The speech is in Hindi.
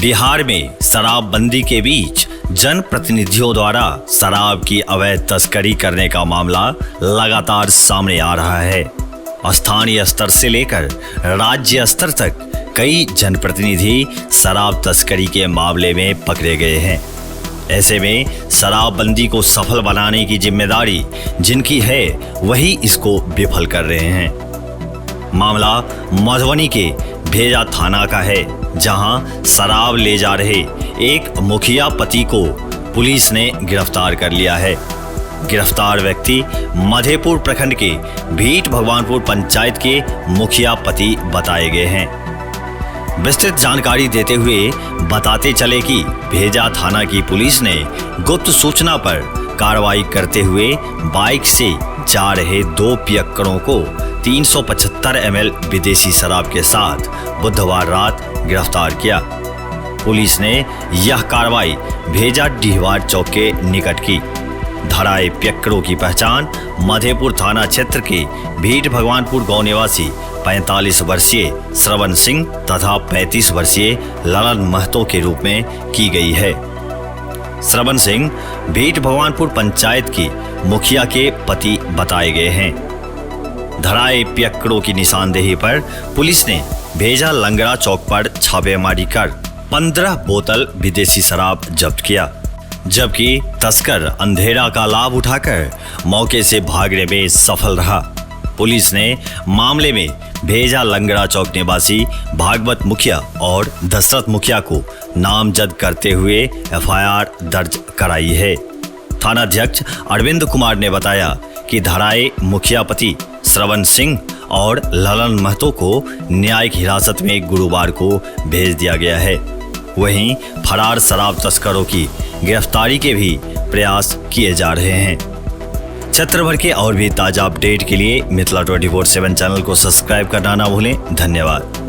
बिहार में शराबबंदी के बीच जनप्रतिनिधियों द्वारा शराब की अवैध तस्करी करने का मामला लगातार सामने आ रहा है। स्थानीय स्तर से लेकर राज्य स्तर तक कई जनप्रतिनिधि शराब तस्करी के मामले में पकड़े गए हैं। ऐसे में शराबबंदी को सफल बनाने की जिम्मेदारी जिनकी है वही इसको विफल कर रहे हैं। मामला मधुबनी के भेजा थाना का है, जहां शराब ले जा रहे एक मुखिया पति को पुलिस ने गिरफ्तार कर लिया है। गिरफ्तार व्यक्ति मधेपुर प्रखंड के भीट भगवानपुर पंचायत के मुखिया पति बताए गए हैं। विस्तृत जानकारी देते हुए बताते चले कि भेजा थाना की पुलिस ने गुप्त सूचना पर कार्रवाई करते हुए बाइक से जा रहे 2 पियक्कड़ों को 375 ml विदेशी शराब के साथ बुधवार रात गिरफ्तार किया। पुलिस ने यह कार्रवाई भेजा डीहवार चौक के निकट की। धराए पियक्कड़ों की पहचान मधेपुर थाना क्षेत्र के भीट भगवानपुर गांव निवासी 45 वर्षीय श्रवण सिंह तथा 35 वर्षीय ललन महतो के रूप में की गई है। श्रवण सिंह भीट भगवानपुर पंचायत की मुखिया के पति बताए गए हैं। धराए पियक्कड़ों की निशानदेही पर पुलिस ने भेजा लंगड़ा चौक पर छापेमारी कर 15 बोतल विदेशी शराब जब्त किया, जबकि तस्कर अंधेरा का लाभ उठाकर मौके से भागने में सफल रहा। पुलिस ने मामले में भेजा लंगड़ा चौक निवासी भागवत मुखिया और दशरथ मुखिया को नामजद करते हुए FIR दर्ज कराई है। थानाध्यक्ष अरविंद कुमार ने बताया कि धराए मुखिया पति श्रवण सिंह और ललन महतो को न्यायिक हिरासत में गुरुवार को भेज दिया गया है। वहीं फरार शराब तस्करों की गिरफ्तारी के भी प्रयास किए जा रहे हैं। क्षेत्र भर के और भी ताजा अपडेट के लिए मिथिला 24/7 चैनल को सब्सक्राइब करना ना भूलें। धन्यवाद।